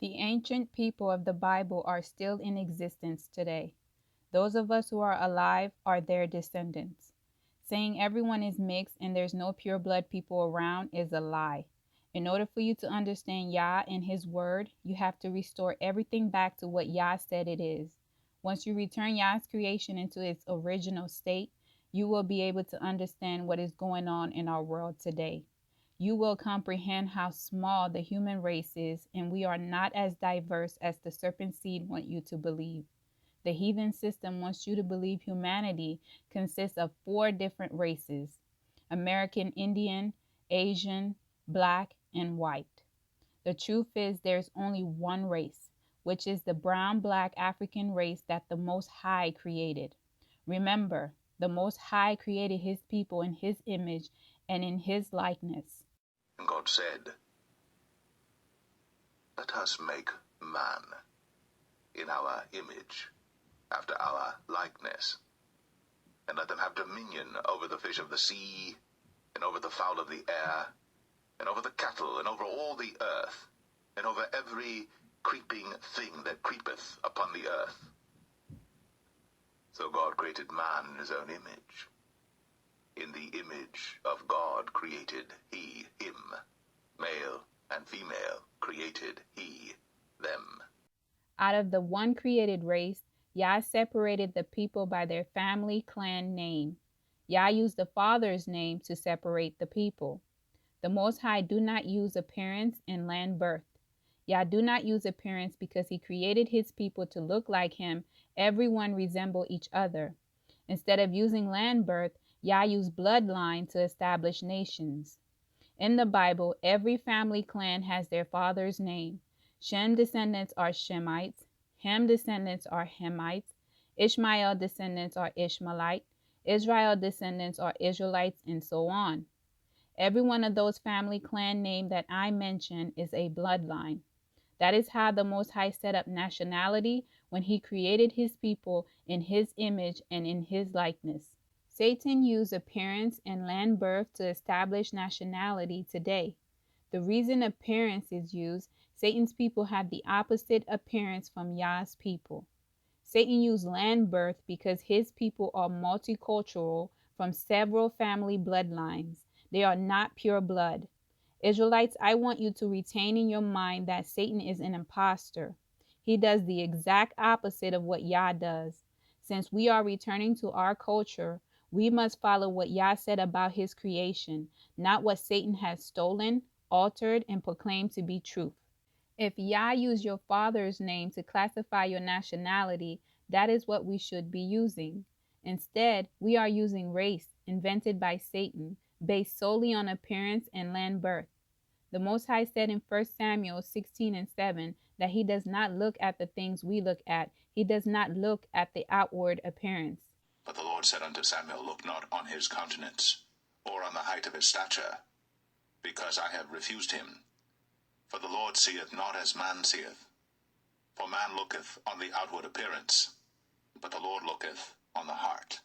The ancient people of the Bible are still in existence today. Those of us who are alive are their descendants. Saying everyone is mixed and there's no pure blood people around is a lie. In order for you to understand Yah and His Word, you have to restore everything back to what Yah said it is. Once you return Yah's creation into its original state, you will be able to understand what is going on in our world today. You will comprehend how small the human race is, and we are not as diverse as the serpent seed want you to believe. The heathen system wants you to believe humanity consists of 4 different races: American Indian, Asian, Black, and white. The truth is there's only one race, which is the brown black African race that the Most High created. Remember, the Most High created His people in His image and in His likeness. God said, "Let us make man in our image, after our likeness, and let them have dominion over the fish of the sea, and over the fowl of the air, and over the cattle, and over all the earth, and over every creeping thing that creepeth upon the earth." So God created man in His own image. In the image of God created He him. Male and female created He them. Out of the one created race, Yah separated the people by their family clan name. Yah used the Father's name to separate the people. The Most High do not use appearance in land birth. Yah do not use appearance because He created His people to look like Him. Everyone resemble each other. Instead of using land birth, Yah used bloodline to establish nations. In the Bible, every family clan has their father's name. Shem descendants are Shemites. Ham descendants are Hamites. Ishmael descendants are Ishmaelite. Israel descendants are Israelites, and so on. Every one of those family clan names that I mentioned is a bloodline. That is how the Most High set up nationality when He created His people in His image and in His likeness. Satan used appearance and land birth to establish nationality today. The reason appearance is used, Satan's people have the opposite appearance from Yah's people. Satan used land birth because his people are multicultural from several family bloodlines. They are not pure blood. Israelites, I want you to retain in your mind that Satan is an imposter. He does the exact opposite of what Yah does. Since we are returning to our culture, we must follow what Yah said about His creation, not what Satan has stolen, altered, and proclaimed to be truth. If Yah used your father's name to classify your nationality, that is what we should be using. Instead, we are using race, invented by Satan, based solely on appearance and land birth. The Most High said in 1 Samuel 16:7 that He does not look at the things we look at. He does not look at the outward appearance. But the Lord said unto Samuel, "Look not on his countenance, or on the height of his stature, because I have refused him. For the Lord seeth not as man seeth. For man looketh on the outward appearance, but the Lord looketh on the heart."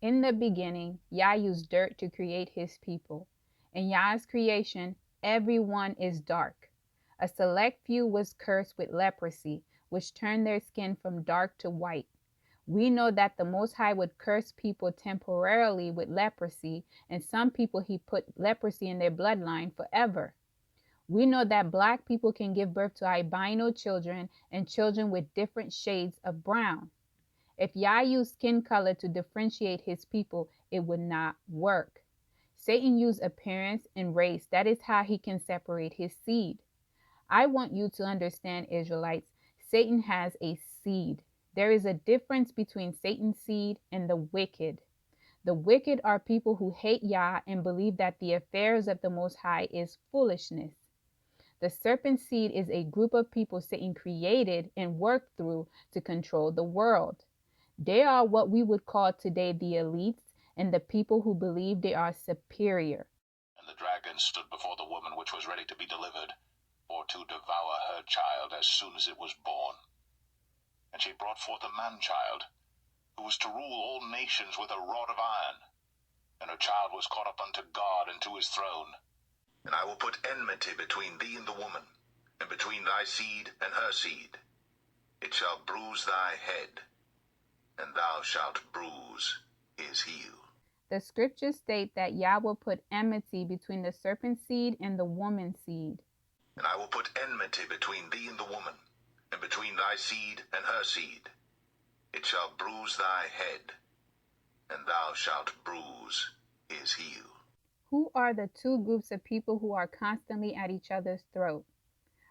In the beginning, Yah used dirt to create His people. In Yah's creation, everyone is dark. A select few was cursed with leprosy, which turned their skin from dark to white. We know that the Most High would curse people temporarily with leprosy, and some people He put leprosy in their bloodline forever. We know that Black people can give birth to albino children and children with different shades of brown. If Yah used skin color to differentiate His people, it would not work. Satan used appearance and race. That is how he can separate his seed. I want you to understand, Israelites, Satan has a seed. There is a difference between Satan's seed and the wicked. The wicked are people who hate Yah and believe that the affairs of the Most High is foolishness. The serpent seed is a group of people Satan created and worked through to control the world. They are what we would call today the elites and the people who believe they are superior. And the dragon stood before the woman which was ready to be delivered, for to devour her child as soon as it was born. And she brought forth a man-child, who was to rule all nations with a rod of iron. And her child was caught up unto God and to His throne. And I will put enmity between thee and the woman, and between thy seed and her seed. It shall bruise thy head, and thou shalt bruise his heel. The scriptures state that Yah will put enmity between the serpent's seed and the woman's seed. And I will put enmity between thee and the woman, and between thy seed and her seed. It shall bruise thy head, and thou shalt bruise his heel. Who are the two groups of people who are constantly at each other's throat?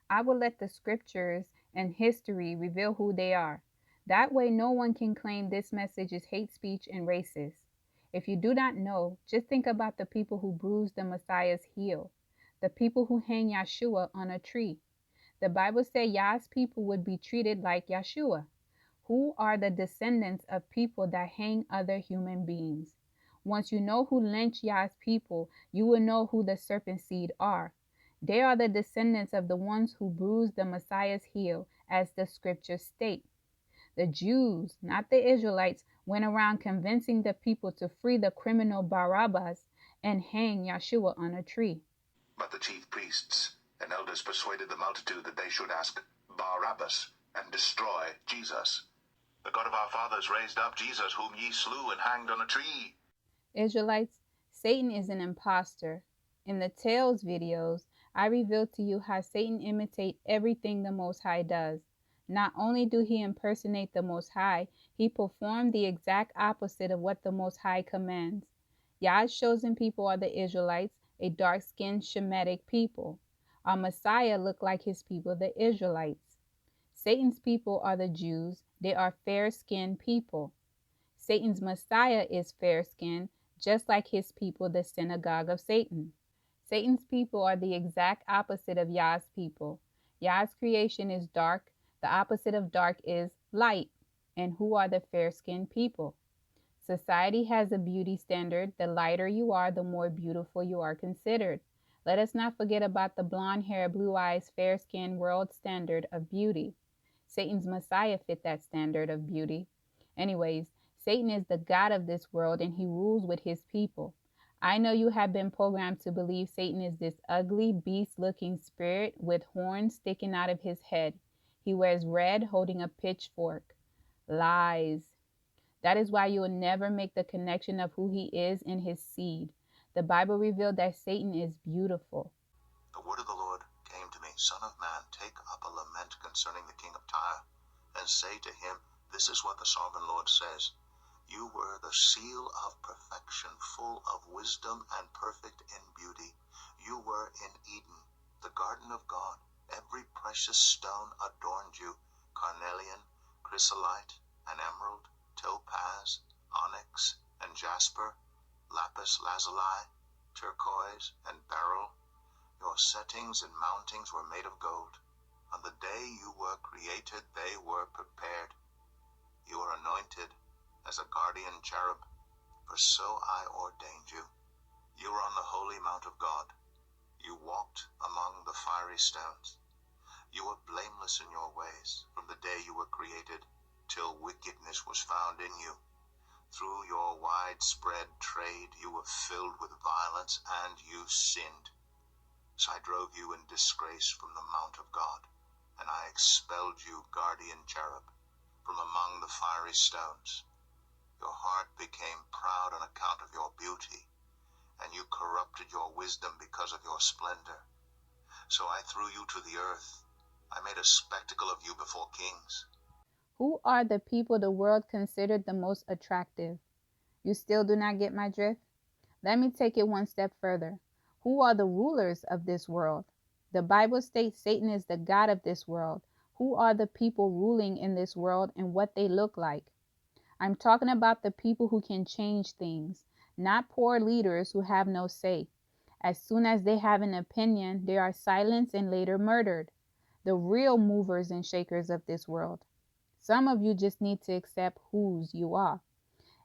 I will let the scriptures and history reveal who they are. That way no one can claim this message is hate speech and racist. If you do not know, just think about the people who bruised the Messiah's heel, the people who hang Yeshua on a tree. The Bible said Yah's people would be treated like Yeshua. Who are the descendants of people that hang other human beings? Once you know who lynched Yah's people, you will know who the serpent seed are. They are the descendants of the ones who bruised the Messiah's heel, as the scriptures state. The Jews, not the Israelites, went around convincing the people to free the criminal Barabbas and hang Yeshua on a tree. But the chief priests and elders persuaded the multitude that they should ask Barabbas and destroy Jesus. The God of our fathers raised up Jesus, whom ye slew and hanged on a tree. Israelites, Satan is an imposter. In the Tales videos, I revealed to you how Satan imitates everything the Most High does. Not only do he impersonate the Most High, he performed the exact opposite of what the Most High commands. Yah's chosen people are the Israelites, a dark-skinned Shemitic people. Our Messiah looked like his people, the Israelites. Satan's people are the Jews. They are fair-skinned people. Satan's Messiah is fair-skinned, just like his people, the synagogue of Satan. Satan's people are the exact opposite of Yah's people. Yah's creation is dark. The opposite of dark is light. And who are the fair-skinned people? Society has a beauty standard. The lighter you are, the more beautiful you are considered. Let us not forget about the blonde hair, blue eyes, fair-skinned world standard of beauty. Satan's Messiah fit that standard of beauty. Anyways, Satan is the god of this world and he rules with his people. I know you have been programmed to believe Satan is this ugly, beast-looking spirit with horns sticking out of his head. He wears red, holding a pitchfork. Lies. That is why you will never make the connection of who he is in his seed. The Bible revealed that Satan is beautiful. The word of the Lord came to me, Son of man, take up a lament concerning the king of Tyre, and say to him, This is what the sovereign Lord says. You were the seal of perfection, full of wisdom and perfect in beauty. You were in Eden, the garden of God. Every precious stone adorned you, carnelian, chrysolite, and emerald, topaz, onyx, and jasper, lapis lazuli, turquoise, and beryl. Your settings and mountings were made of gold. On the day you were created, they were prepared. You were anointed as a guardian cherub, for so I ordained you. You were on the holy mount of God. You walked among the fiery stones. You were blameless in your ways from the day you were created, till wickedness was found in you. Through your widespread trade you were filled with violence, and you sinned. So I drove you in disgrace from the mount of God, and I expelled you, guardian cherub, from among the fiery stones. Your heart became proud on account of your beauty, and you corrupted your wisdom because of your splendor. So I threw you to the earth. I made a spectacle of you before kings. Who are the people the world considered the most attractive? You still do not get my drift? Let me take it one step further. Who are the rulers of this world? The Bible states Satan is the god of this world. Who are the people ruling in this world and what they look like? I'm talking about the people who can change things, not poor leaders who have no say. As soon as they have an opinion, they are silenced and later murdered. The real movers and shakers of this world. Some of you just need to accept whose you are.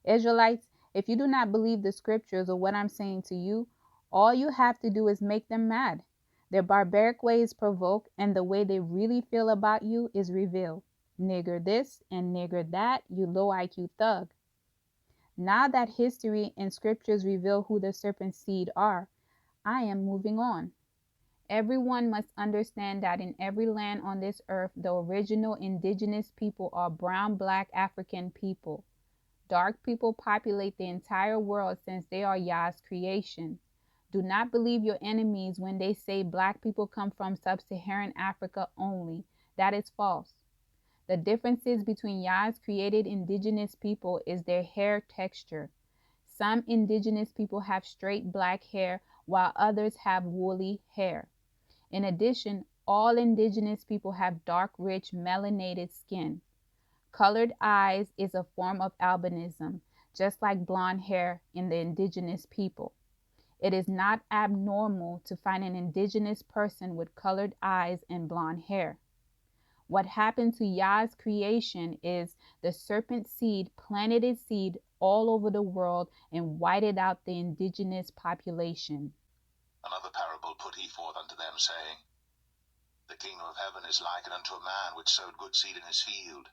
Israelites, if you do not believe the scriptures or what I'm saying to you, all you have to do is make them mad. Their barbaric ways provoke, and the way they really feel about you is revealed. Nigger this and nigger that, you low IQ thug. Now that history and scriptures reveal who the serpent's seed are, I am moving on. Everyone must understand that in every land on this earth, the original indigenous people are brown, black, African people. Dark people populate the entire world since they are Yah's creation. Do not believe your enemies when they say black people come from sub-Saharan Africa only. That is false. The differences between Yah's created indigenous people is their hair texture. Some indigenous people have straight black hair while others have woolly hair. In addition, all indigenous people have dark, rich, melanated skin. Colored eyes is a form of albinism, just like blonde hair in the indigenous people. It is not abnormal to find an indigenous person with colored eyes and blonde hair. What happened to Yah's creation is the serpent seed planted its seed all over the world and whited out the indigenous population. Another parable put he forth unto them, saying, The kingdom of heaven is likened unto a man which sowed good seed in his field.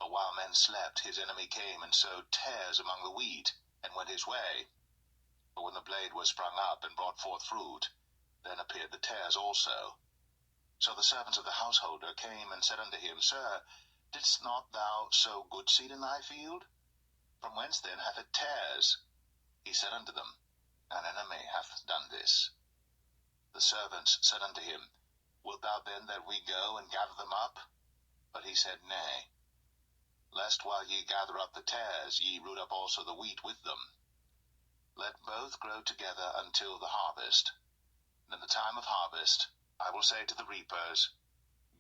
But while men slept, his enemy came and sowed tares among the wheat, and went his way. But when the blade was sprung up and brought forth fruit, then appeared the tares also. So the servants of the householder came and said unto him, Sir, didst not thou sow good seed in thy field? From whence then hath it tares? He said unto them, An enemy hath done this. The servants said unto him, Wilt thou then that we go and gather them up? But he said, Nay, lest while ye gather up the tares, ye root up also the wheat with them. Let both grow together until the harvest. And in the time of harvest I will say to the reapers,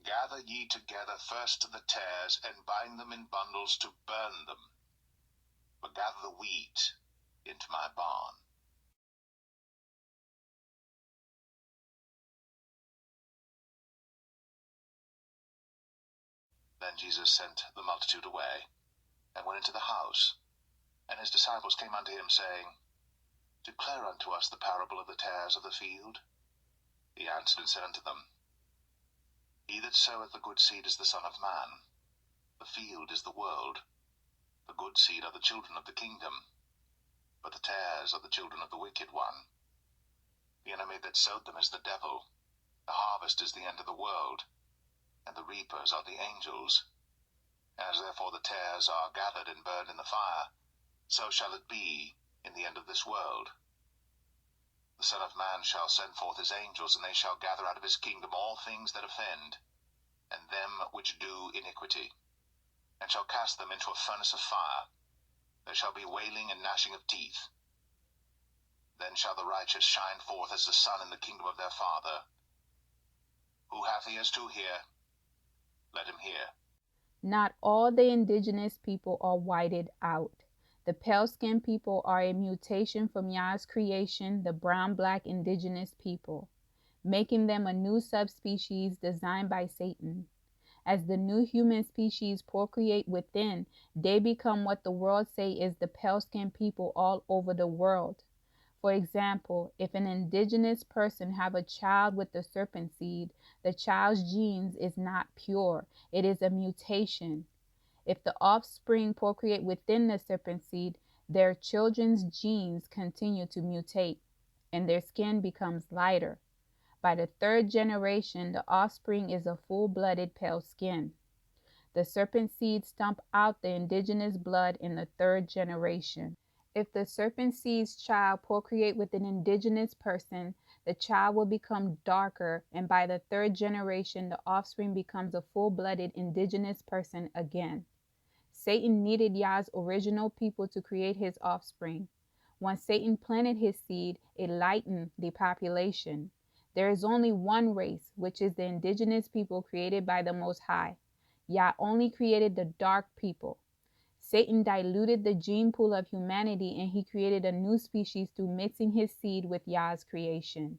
Gather ye together first the tares, and bind them in bundles to burn them, but gather the wheat into my barn. Then Jesus sent the multitude away, and went into the house. And his disciples came unto him, saying, Declare unto us the parable of the tares of the field. He answered and said unto them, He that soweth the good seed is the Son of Man. The field is the world. The good seed are the children of the kingdom, but the tares are the children of the wicked one. The enemy that sowed them is the devil. The harvest is the end of the world, and the reapers are the angels. As therefore the tares are gathered and burned in the fire, so shall it be in the end of this world. The Son of Man shall send forth his angels, and they shall gather out of his kingdom all things that offend, and them which do iniquity, and shall cast them into a furnace of fire. There shall be wailing and gnashing of teeth. Then shall the righteous shine forth as the sun in the kingdom of their Father. Who hath ears to hear, let him hear. Not all the indigenous people are whited out. The pale-skinned people are a mutation from Yah's creation, the brown-black indigenous people, making them a new subspecies designed by Satan. As the new human species procreate within, they become what the world say is the pale-skinned people all over the world. For example, if an indigenous person have a child with the serpent seed, the child's genes is not pure. It is a mutation. If the offspring procreate within the serpent seed, their children's genes continue to mutate, and their skin becomes lighter. By the third generation, the offspring is a full-blooded pale skin. The serpent seed stomp out the indigenous blood in the third generation. If the serpent seed's child procreate with an indigenous person, the child will become darker, and by the third generation, the offspring becomes a full-blooded indigenous person again. Satan needed Yah's original people to create his offspring. Once Satan planted his seed, it lightened the population. There is only one race, which is the indigenous people created by the Most High. Yah only created the dark people. Satan diluted the gene pool of humanity, and he created a new species through mixing his seed with Yah's creation.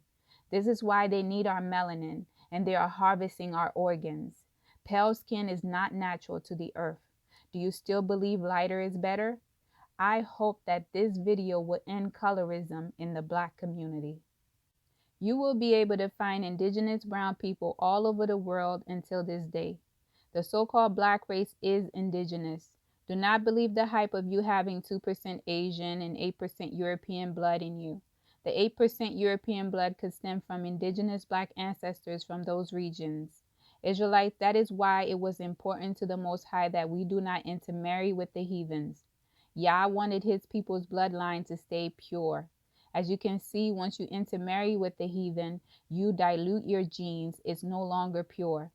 This is why they need our melanin, and they are harvesting our organs. Pale skin is not natural to the earth. Do you still believe lighter is better? I hope that this video will end colorism in the Black community. You will be able to find indigenous brown people all over the world until this day. The so-called Black race is indigenous. Do not believe the hype of you having 2% Asian and 8% European blood in you. The 8% European blood could stem from indigenous black ancestors from those regions. Israelites, that is why it was important to the Most High that we do not intermarry with the heathens. Yah wanted his people's bloodline to stay pure. As you can see, once you intermarry with the heathen, you dilute your genes. It's no longer pure.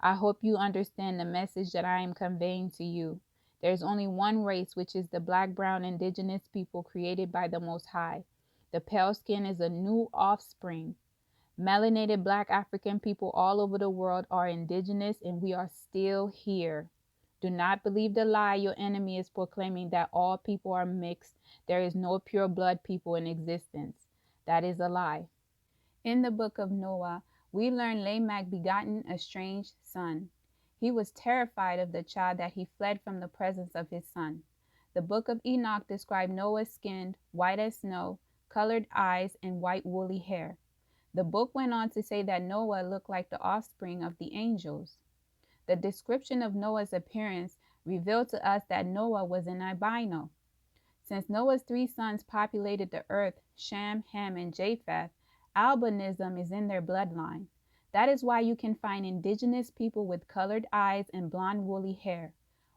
I hope you understand the message that I am conveying to you. There is only one race, which is the black, brown, indigenous people created by the Most High. The pale skin is a new offspring. Melanated black African people all over the world are indigenous, and we are still here. Do not believe the lie your enemy is proclaiming that all people are mixed. There is no pure blood people in existence. That is a lie. In the book of Noah, we learn Lamech begotten a strange son. He was terrified of the child that he fled from the presence of his son. The book of Enoch described Noah's skin, white as snow, colored eyes, and white woolly hair. The book went on to say that Noah looked like the offspring of the angels. The description of Noah's appearance revealed to us that Noah was an albino. Since Noah's three sons populated the earth, Shem, Ham, and Japheth, albinism is in their bloodline. That is why you can find indigenous people with colored eyes and blonde woolly hair.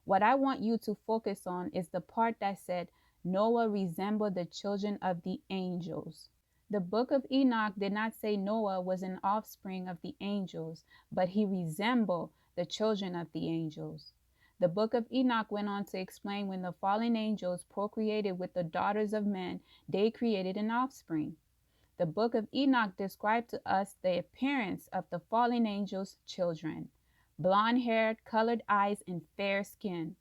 What I want you to focus on is the part that said Noah resembled the children of the angels. The book of Enoch did not say Noah was an offspring of the angels, but he resembled the children of the angels. The book of Enoch went on to explain when the fallen angels procreated with the daughters of men, they created an offspring. The book of Enoch described to us the appearance of the fallen angels' children: blonde hair, colored eyes, and fair skin.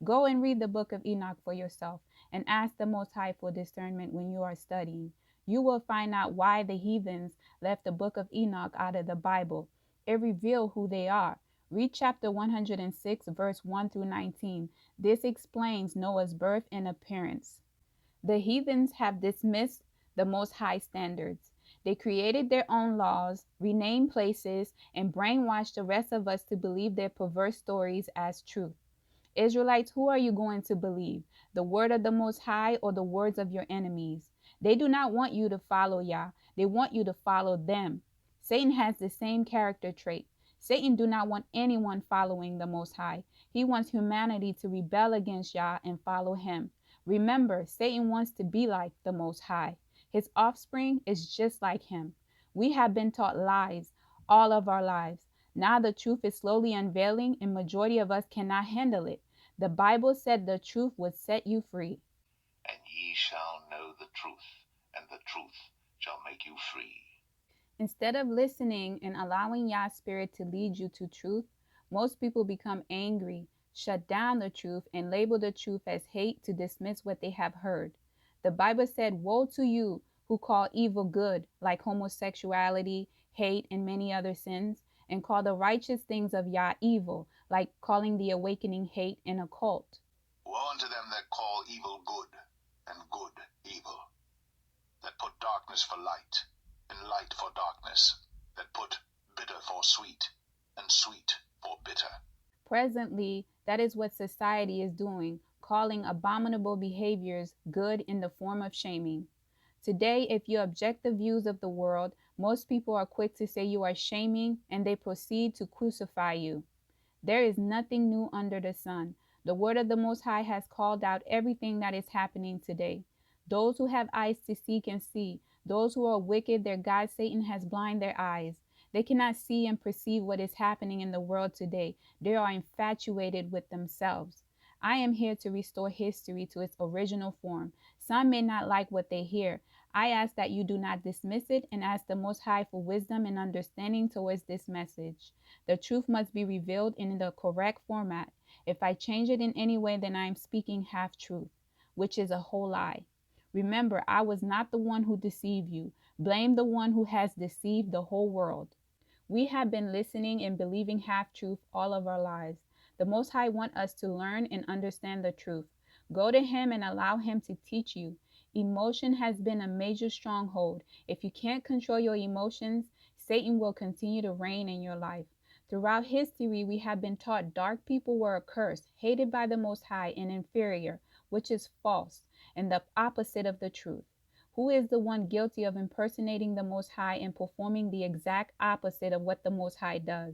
Go and read the book of Enoch for yourself and ask the Most High for discernment when you are studying. You will find out why the heathens left the book of Enoch out of the Bible. It reveals who they are. Read chapter 106, verse 1 through 19. This explains Noah's birth and appearance. The heathens have dismissed the Most High standards. They created their own laws, renamed places, and brainwashed the rest of us to believe their perverse stories as truth. Israelites, who are you going to believe? The word of the Most High or the words of your enemies? They do not want you to follow Yah. They want you to follow them. Satan has the same character trait. Satan do not want anyone following the Most High. He wants humanity to rebel against Yah and follow him. Remember, Satan wants to be like the Most High. His offspring is just like him. We have been taught lies all of our lives. Now the truth is slowly unveiling, and majority of us cannot handle it. The Bible said the truth would set you free. And ye shall know the truth, and the truth shall make you free. Instead of listening and allowing Yah's spirit to lead you to truth, most people become angry, shut down the truth, and label the truth as hate to dismiss what they have heard. The Bible said, "Woe to you who call evil good," like homosexuality, hate, and many other sins, and call the righteous things of Yah evil, like calling the awakening hate and a cult. Woe unto them that call evil good, and good evil, that put darkness for light, and light for darkness, that put bitter for sweet, and sweet for bitter. Presently, that is what society is doing, calling abominable behaviors good in the form of shaming. Today, if you object the views of the world, most people are quick to say you are shaming, and they proceed to crucify you. There is nothing new under the sun. The word of the Most High has called out everything that is happening today. Those who have eyes to see can see. Those who are wicked, their God Satan has blinded their eyes. They cannot see and perceive what is happening in the world today. They are infatuated with themselves. I am here to restore history to its original form. Some may not like what they hear. I ask that you do not dismiss it, and ask the Most High for wisdom and understanding towards this message. The truth must be revealed in the correct format. If I change it in any way, then I am speaking half truth, which is a whole lie. Remember, I was not the one who deceived you. Blame the one who has deceived the whole world. We have been listening and believing half truth all of our lives. The Most High wants us to learn and understand the truth. Go to Him and allow Him to teach you. Emotion has been a major stronghold. If you can't control your emotions, Satan will continue to reign in your life. Throughout history, we have been taught dark people were accursed, hated by the Most High, and inferior, which is false and the opposite of the truth. Who is the one guilty of impersonating the Most High and performing the exact opposite of what the Most High does?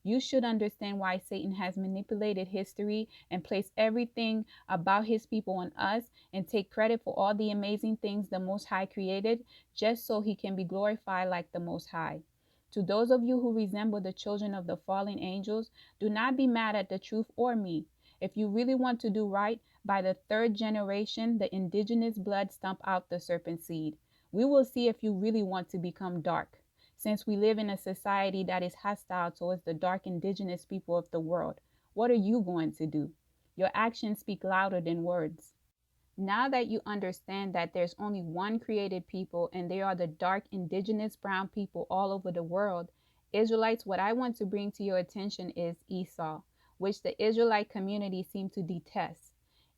You should understand why Satan has manipulated history and placed everything about his people on us and take credit for all the amazing things the Most High created just so he can be glorified like the Most High. To those of you who resemble the children of the fallen angels, do not be mad at the truth or me. If you really want to do right, by the third generation, the indigenous blood stomp out the serpent seed. We will see if you really want to become dark, since we live in a society that is hostile towards the dark indigenous people of the world. What are you going to do? Your actions speak louder than words. Now that you understand that there's only one created people and they are the dark indigenous brown people all over the world, Israelites, what I want to bring to your attention is Esau, which the Israelite community seem to detest.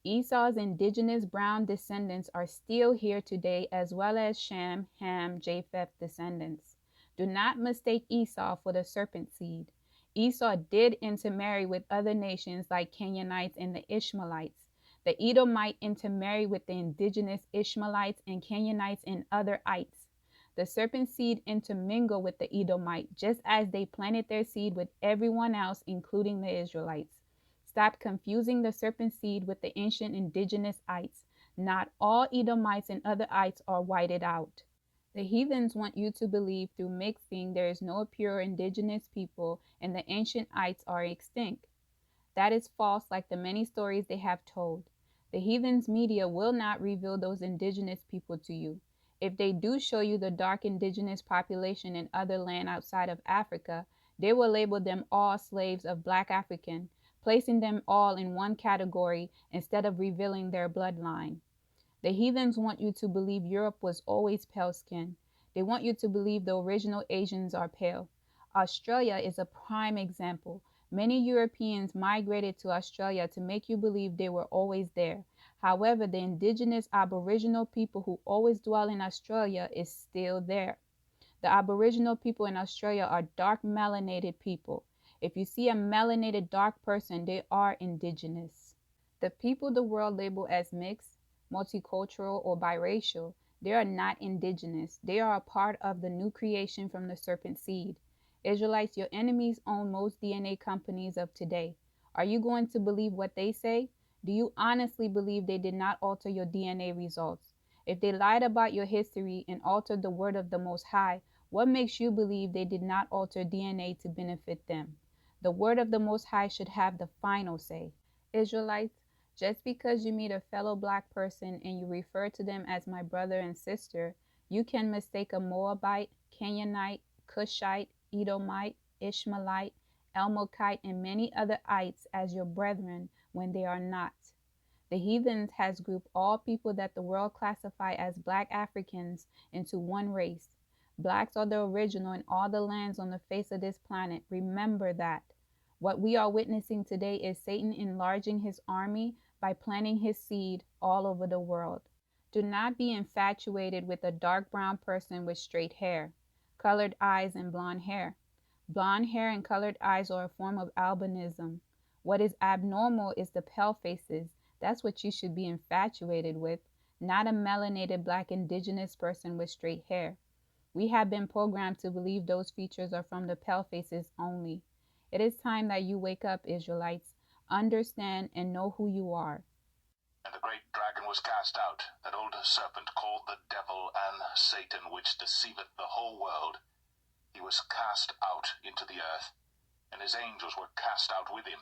Esau's indigenous brown descendants are still here today, as well as Shem, Ham, Japheth descendants. Do not mistake Esau for the serpent seed. Esau did intermarry with other nations like Canaanites and the Ishmaelites. The Edomite intermarried with the indigenous Ishmaelites and Canaanites and other ites. The serpent seed intermingled with the Edomite, just as they planted their seed with everyone else, including the Israelites. Stop confusing the serpent seed with the ancient indigenous ites. Not all Edomites and other ites are whited out. The heathens want you to believe through mixing there is no pure indigenous people and the ancient ites are extinct. That is false, like the many stories they have told. The heathens' media will not reveal those indigenous people to you. If they do show you the dark indigenous population in other land outside of Africa, they will label them all slaves of Black African, placing them all in one category instead of revealing their bloodline. The heathens want you to believe Europe was always pale skin. They want you to believe the original Asians are pale. Australia is a prime example. Many Europeans migrated to Australia to make you believe they were always there. However, the indigenous Aboriginal people who always dwell in Australia is still there. The Aboriginal people in Australia are dark melanated people. If you see a melanated dark person, they are indigenous. The people the world label as mixed, multicultural, or biracial, they are not indigenous. They are a part of the new creation from the serpent seed. Israelites, your enemies own most DNA companies of today. Are you going to believe what they say? Do you honestly believe they did not alter your DNA results? If they lied about your history and altered the word of the Most High, what makes you believe they did not alter DNA to benefit them? The word of the Most High should have the final say. Israelites, just because you meet a fellow Black person and you refer to them as my brother and sister, you can mistake a Moabite, Canaanite, Cushite, Edomite, Ishmaelite, Elmokite, and many other ites as your brethren when they are not. The heathens has grouped all people that the world classify as Black Africans into one race. Blacks are the original in all the lands on the face of this planet. Remember that. What we are witnessing today is Satan enlarging his army by planting his seed all over the world. Do not be infatuated with a dark brown person with straight hair, colored eyes, and blonde hair. Blonde hair and colored eyes are a form of albinism. What is abnormal is the pale faces. That's what you should be infatuated with, not a melanated Black indigenous person with straight hair. We have been programmed to believe those features are from the pale faces only. It is time that you wake up, Israelites. Understand and know who you are. And the great dragon was cast out, that old serpent called the devil and Satan, which deceiveth the whole world. He was cast out into the earth, and his angels were cast out with him.